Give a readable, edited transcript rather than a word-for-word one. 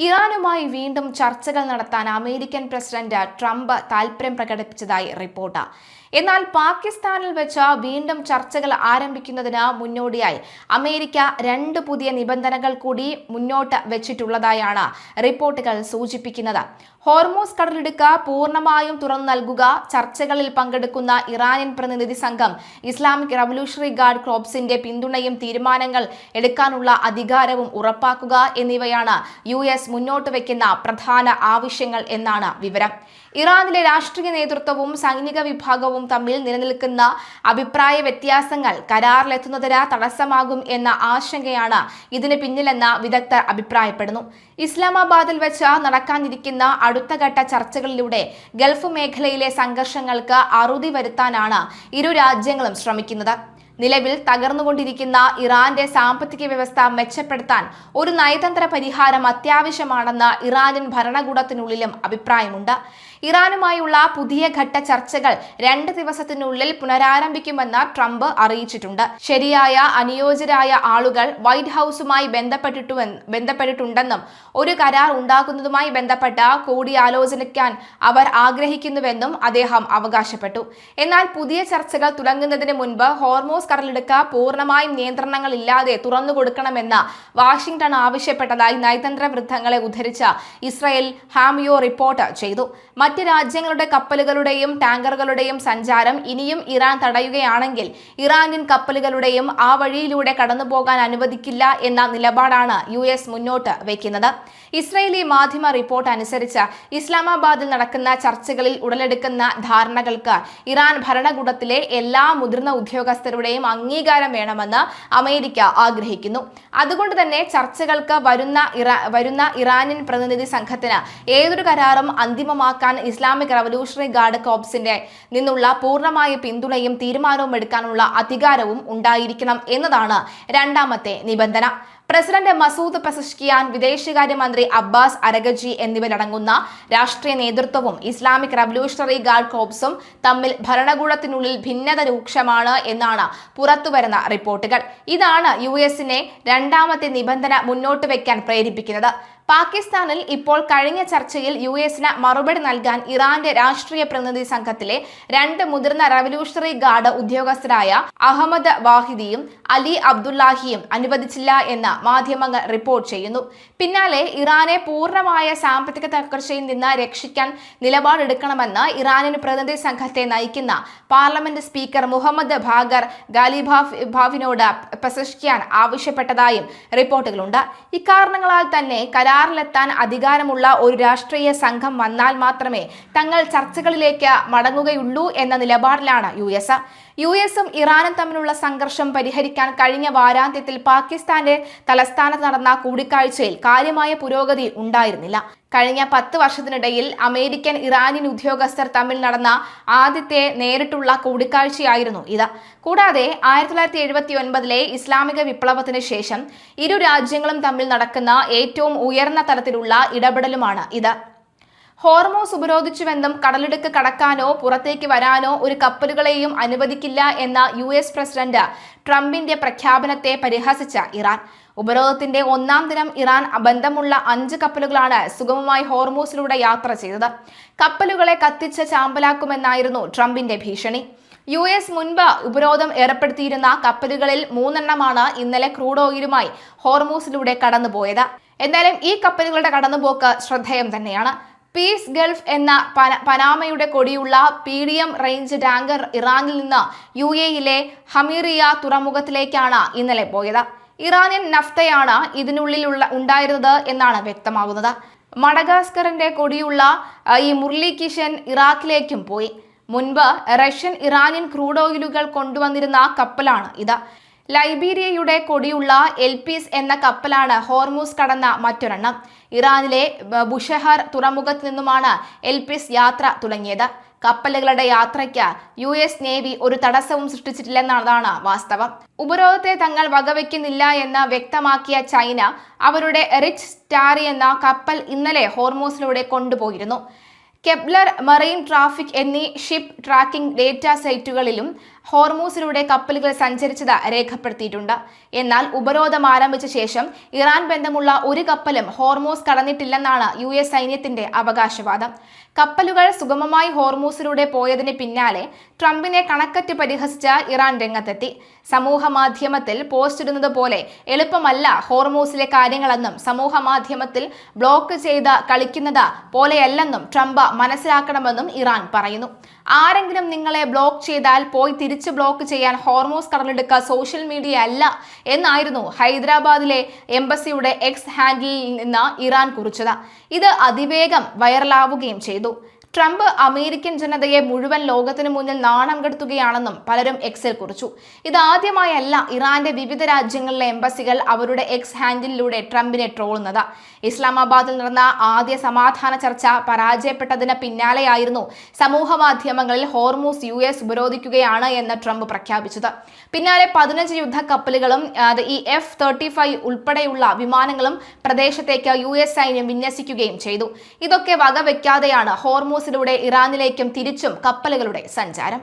ഇറാനുമായി വീണ്ടും ചർച്ചകൾ നടത്താൻ അമേരിക്കൻ പ്രസിഡന്റ് ട്രംപ് താൽപര്യം പ്രകടിപ്പിച്ചതായി റിപ്പോർട്ട്. എന്നാൽ പാകിസ്ഥാനിൽ വെച്ച് വീണ്ടും ചർച്ചകൾ ആരംഭിക്കുന്നതിന് മുന്നോടിയായി അമേരിക്ക 2 പുതിയ നിബന്ധനകൾ കൂടി മുന്നോട്ട് വെച്ചിട്ടുള്ളതായാണ് റിപ്പോർട്ടുകൾ സൂചിപ്പിക്കുന്നത്. ഹോർമൂസ് കടലിടുക്ക് പൂർണ്ണമായും തുറന്നു നൽകുക, ചർച്ചകളിൽ പങ്കെടുക്കുന്ന ഇറാനിയൻ പ്രതിനിധി സംഘം ഇസ്ലാമിക് റവല്യൂഷണറി ഗാർഡ് കോർപ്സിന്റെ പിന്തുണയും തീരുമാനങ്ങൾ എടുക്കാനുള്ള അധികാരവും ഉറപ്പാക്കുക എന്നിവയാണ് US മുന്നോട്ട് വയ്ക്കുന്ന പ്രധാന ആവശ്യങ്ങൾ എന്നാണ് വിവരം. ഇറാനിലെ രാഷ്ട്രീയ നേതൃത്വവും സൈനിക വിഭാഗവും തമ്മിൽ നിലനിൽക്കുന്ന അഭിപ്രായ വ്യത്യാസങ്ങൾ കരാറിലെത്തുന്നതിന് തടസ്സമാകും എന്ന ആശങ്കയാണ് ഇതിന് പിന്നിലെന്ന് വിദഗ്ധർ അഭിപ്രായപ്പെടുന്നു. ഇസ്ലാമാബാദിൽ വെച്ച് നടക്കാനിരിക്കുന്ന അടുത്ത ഘട്ട ചർച്ചകളിലൂടെ ഗൾഫ് മേഖലയിലെ സംഘർഷങ്ങൾക്ക് അറുതി വരുത്താനാണ് ഇരു രാജ്യങ്ങളും ശ്രമിക്കുന്നത്. നിലവിൽ തകർന്നുകൊണ്ടിരിക്കുന്ന ഇറാന്റെ സാമ്പത്തിക വ്യവസ്ഥ മെച്ചപ്പെടുത്താൻ ഒരു നയതന്ത്ര പരിഹാരം അത്യാവശ്യമാണെന്ന് ഇറാനിയൻ ഭരണകൂടത്തിനുള്ളിലും അഭിപ്രായമുണ്ട്. ഇറാനുമായുള്ള പുതിയ ഘട്ട ചർച്ചകൾ 2 ദിവസത്തിനുള്ളിൽ പുനരാരംഭിക്കുമെന്ന് ട്രംപ് അറിയിച്ചിട്ടുണ്ട്. ശരിയായ അനുയോജ്യരായ ആളുകൾ വൈറ്റ് ഹൌസുമായി ബന്ധപ്പെട്ടിട്ടുണ്ടെന്നും ഒരു കരാർ ഉണ്ടാക്കുന്നതുമായി ബന്ധപ്പെട്ട കൂടിയാലോചിക്കാൻ അവർ ആഗ്രഹിക്കുന്നുവെന്നും അദ്ദേഹം അവകാശപ്പെട്ടു. എന്നാൽ പുതിയ ചർച്ചകൾ തുടങ്ങുന്നതിന് മുൻപ് ഹോർമൂസ് കടലിടുക്ക് പൂർണ്ണമായും നിയന്ത്രണങ്ങളില്ലാതെ തുറന്നുകൊടുക്കണമെന്ന് വാഷിംഗ്ടൺ ആവശ്യപ്പെട്ടതായി നയതന്ത്ര വൃത്തങ്ങളെ ഉദ്ധരിച്ച് ഇസ്രായേൽ ഹാമിയോ റിപ്പോർട്ട് ചെയ്തു. മറ്റ് രാജ്യങ്ങളുടെ കപ്പലുകളുടെയും ടാങ്കറുകളുടെയും സഞ്ചാരം ഇനിയും ഇറാൻ തടയുകയാണെങ്കിൽ ഇറാനിയൻ കപ്പലുകളുടെയും ആ വഴിയിലൂടെ കടന്നുപോകാൻ അനുവദിക്കില്ല എന്ന നിലപാടാണ് US മുന്നോട്ട് വയ്ക്കുന്നത്. ഇസ്രായേലി മാധ്യമ റിപ്പോർട്ട് അനുസരിച്ച് ഇസ്ലാമാബാദിൽ നടക്കുന്ന ചർച്ചകളിൽ ഉടലെടുക്കുന്ന ധാരണകൾക്ക് ഇറാൻ ഭരണകൂടത്തിലെ എല്ലാ മുതിർന്ന ഉദ്യോഗസ്ഥരുടെയും അംഗീകാരം വേണമെന്ന് അമേരിക്ക ആഗ്രഹിക്കുന്നു. അതുകൊണ്ട് തന്നെ ചർച്ചകൾക്ക് വരുന്ന ഇറാനിയൻ പ്രതിനിധി സംഘത്തിന് ഏതൊരു കരാറും അന്തിമമാക്കാൻ ഇസ്ലാമിക് റവല്യൂഷണറി ഗാർഡ് കോർപ്സിന്റെ നിന്നുള്ള പൂർണ്ണമായ പിന്തുണയും തീരുമാനവും എടുക്കാനുള്ള അധികാരവും ഉണ്ടായിരിക്കണം എന്നതാണ് രണ്ടാമത്തെ നിബന്ധന. പ്രസിഡന്റ് മസൂദ് പെസഷ്കിയാൻ, വിദേശകാര്യമന്ത്രി അബ്ബാസ് അരഗജി എന്നിവരടങ്ങുന്ന രാഷ്ട്രീയ നേതൃത്വവും ഇസ്ലാമിക് റവല്യൂഷണറി ഗാർഡ് കോർപ്സും തമ്മിൽ ഭരണകൂടത്തിനുള്ളിൽ ഭിന്നത രൂക്ഷമാണ് എന്നാണ് പുറത്തുവരുന്ന റിപ്പോർട്ടുകൾ. ഇതാണ് US-നെ രണ്ടാമത്തെ നിബന്ധന മുന്നോട്ട് വയ്ക്കാൻ പ്രേരിപ്പിക്കുന്നത്. പാകിസ്ഥാനിൽ ഇപ്പോൾ കഴിഞ്ഞ ചർച്ചയിൽ US-ന് മറുപടി നൽകാൻ ഇറാന്റെ രാഷ്ട്രീയ പ്രതിനിധി സംഘത്തിലെ 2 മുതിർന്ന റവല്യൂഷണറി ഗാർഡ് ഉദ്യോഗസ്ഥരായ അഹമ്മദ് വാഹിദിയും അലി അബ്ദുല്ലാഹിയും അനുവദിച്ചില്ല എന്ന് മാധ്യമങ്ങൾ റിപ്പോർട്ട് ചെയ്യുന്നു. പിന്നാലെ ഇറാനെ പൂർണ്ണമായ സാമ്പത്തിക തകർച്ചയിൽ നിന്ന് രക്ഷിക്കാൻ നിലപാടെടുക്കണമെന്ന് ഇറാനിയൻ പ്രതിനിധി സംഘത്തെ നയിക്കുന്ന പാർലമെന്റ് സ്പീക്കർ മുഹമ്മദ് ബാഖർ ഗാലിബാഫിനോട് പെസഷ്കിയാൻ ആവശ്യപ്പെട്ടതായും റിപ്പോർട്ടുകളുണ്ട്. ഇക്കാരണങ്ങളാൽ തന്നെ കരാറിലെത്താൻ അധികാരമുള്ള ഒരു രാഷ്ട്രീയ സംഘം വന്നാൽ മാത്രമേ തങ്ങൾ ചർച്ചകളിലേക്ക് മടങ്ങുകയുള്ളൂ എന്ന നിലപാടിലാണ് US-ഉം ഇറാനും തമ്മിലുള്ള സംഘർഷം പരിഹരിക്കാൻ കഴിഞ്ഞ വാരാന്ത്യത്തിൽ പാകിസ്ഥാന്റെ തലസ്ഥാനത്ത് നടന്ന കൂടിക്കാഴ്ചയിൽ കാര്യമായ പുരോഗതി ഉണ്ടായിരുന്നില്ല. കഴിഞ്ഞ 10 വർഷത്തിനിടയിൽ അമേരിക്കൻ ഇറാനിയൻ ഉദ്യോഗസ്ഥർ തമ്മിൽ നടന്ന ആദ്യത്തെ നേരിട്ടുള്ള കൂടിക്കാഴ്ചയായിരുന്നു ഇത്. കൂടാതെ 1979-ലെ ഇസ്ലാമിക വിപ്ലവത്തിന് ശേഷം ഇരു രാജ്യങ്ങളും തമ്മിൽ നടക്കുന്ന ഏറ്റവും ഉയർന്ന തലത്തിലുള്ള ഇടപെടലുമാണ് ഇത്. ഹോർമൂസ് ഉപരോധിച്ചുവെന്നും കടലിടുക്ക് കടക്കാനോ പുറത്തേക്ക് വരാനോ ഒരു കപ്പലുകളെയും അനുവദിക്കില്ല എന്ന US പ്രസിഡന്റ് ട്രംപിന്റെ പ്രഖ്യാപനത്തെ പരിഹസിച്ച ഇറാൻ, ഉപരോധത്തിന്റെ 1-ാം ദിനം ഇറാൻ ബന്ധമുള്ള 5 കപ്പലുകളാണ് സുഗമമായി ഹോർമൂസിലൂടെ യാത്ര ചെയ്തത്. കപ്പലുകളെ കത്തിച്ച് ചാമ്പലാക്കുമെന്നായിരുന്നു ട്രംപിന്റെ ഭീഷണി. US മുൻപ് ഉപരോധം ഏർപ്പെടുത്തിയിരുന്ന കപ്പലുകളിൽ 3 എണ്ണമാണ് ഇന്നലെ ക്രൂഡ് ഓയിലുമായി ഹോർമൂസിലൂടെ കടന്നുപോയത്. എന്തായാലും ഈ കപ്പലുകളുടെ കടന്നുപോക്ക് ശ്രദ്ധേയം തന്നെയാണ്. പീസ് ഗൾഫ് എന്ന പനാമയുടെ കൊടിയുള്ള PDM റേഞ്ച് ടാങ്കർ ഇറാനിൽ നിന്ന് UAE-യിലെ ഹമീറിയ തുറമുഖത്തിലേക്കാണ് ഇന്നലെ പോയത്. ഇറാനിയൻ നഫ്തയാണ് ഇതിനുള്ളിൽ ഉണ്ടായിരുന്നത് എന്നാണ് വ്യക്തമാകുന്നത്. മഡഗാസ്കറിന്റെ കൊടിയുള്ള ഈ മുർലി കിഷൻ ഇറാഖിലേക്കും പോയി. മുൻപ് റഷ്യൻ ഇറാനിയൻ ക്രൂഡ് ഓയിലുകൾ കൊണ്ടുവന്നിരുന്ന കപ്പലാണ് ഇത്. ലൈബീരിയയുടെ കൊടിയുള്ള എൽപീസ് എന്ന കപ്പലാണ് ഹോർമൂസ് കടന്ന മറ്റൊരെണ്ണം. ഇറാനിലെ ബുഷഹർ തുറമുഖത്ത് നിന്നുമാണ് എൽപീസ് യാത്ര തുടങ്ങിയത്. കപ്പലുകളുടെ യാത്രയ്ക്ക് US നേവി ഒരു തടസ്സവും സൃഷ്ടിച്ചിട്ടില്ലെന്നതാണ് വാസ്തവം. ഉപരോധത്തെ തങ്ങൾ വകവയ്ക്കുന്നില്ല എന്ന് വ്യക്തമാക്കിയ ചൈന അവരുടെ റിച്ച് സ്റ്റാറി എന്ന കപ്പൽ ഇന്നലെ ഹോർമൂസിലൂടെ കൊണ്ടുപോയിരുന്നു. കെപ്ലർ, മറൈൻ ട്രാഫിക് എന്നീ ഷിപ്പ് ട്രാക്കിംഗ് ഡേറ്റാ സൈറ്റുകളിലും ഹോർമൂസിലൂടെ കപ്പലുകൾ സഞ്ചരിച്ചത് രേഖപ്പെടുത്തിയിട്ടുണ്ട്. എന്നാൽ ഉപരോധം ആരംഭിച്ച ശേഷം ഇറാൻ ബന്ധമുള്ള ഒരു കപ്പലും ഹോർമൂസ് കടന്നിട്ടില്ലെന്നാണ് US സൈന്യത്തിന്റെ അവകാശവാദം. കപ്പലുകൾ സുഗമമായി ഹോർമൂസിലൂടെ പോയതിന് പിന്നാലെ ട്രംപിനെ കണക്കറ്റ് പരിഹസിച്ച ഇറാൻ രംഗത്തെത്തി. സമൂഹ മാധ്യമത്തിൽ പോസ്റ്റ് ഇടുന്നത് പോലെ എളുപ്പമല്ല ഹോർമൂസിലെ കാര്യങ്ങളെന്നും സമൂഹ മാധ്യമത്തിൽ ബ്ലോക്ക് ചെയ്ത് കളിക്കുന്നത് പോലെയല്ലെന്നും ട്രംപ് മനസ്സിലാക്കണമെന്നും ഇറാൻ പറയുന്നു. ആരെങ്കിലും നിങ്ങളെ ബ്ലോക്ക് ചെയ്താൽ പോയി തിരിച്ച് ബ്ലോക്ക് ചെയ്യാൻ ഹോർമൂസ് കടലെടുക്കുക സോഷ്യൽ മീഡിയ അല്ല എന്നായിരുന്നു ഹൈദരാബാദിലെ എംബസിയുടെ എക്സ് ഹാൻഡിലിൽ നിന്ന് ഇറാൻ കുറിച്ചത്. ഇത് അതിവേഗം വൈറലാവുകയും ചെയ്തു. ട്രംപ് അമേരിക്കൻ ജനതയെ മുഴുവൻ ലോകത്തിനു മുന്നിൽ നാണം കെടുത്തുകയാണെന്നും പലരും എക്സിൽ കുറിച്ചു. ഇതാദ്യമായല്ല ഇറാന്റെ വിവിധ രാജ്യങ്ങളിലെ എംബസികൾ അവരുടെ എക്സ് ഹാൻഡിലൂടെ ട്രംപിനെ ട്രോളുന്നത്. ഇസ്ലാമാബാദിൽ നടന്ന ആദ്യ സമാധാന ചർച്ച പരാജയപ്പെട്ടതിന് പിന്നാലെയായിരുന്നു സമൂഹ മാധ്യമങ്ങളിൽ ഹോർമൂസ് US ഉപരോധിക്കുകയാണ് എന്ന് ട്രംപ് പ്രഖ്യാപിച്ചത്. പിന്നാലെ 15 യുദ്ധക്കപ്പലുകളും ഈ F-35 ഉൾപ്പെടെയുള്ള വിമാനങ്ങളും പ്രദേശത്തേക്ക് US സൈന്യം വിന്യസിക്കുകയും ചെയ്തു. ഇതൊക്കെ വകവെക്കാതെയാണ് ഹോർമൂസിലൂടെ ഇറാനിലേക്കും തിരിച്ചും കപ്പലുകളുടെ സഞ്ചാരം.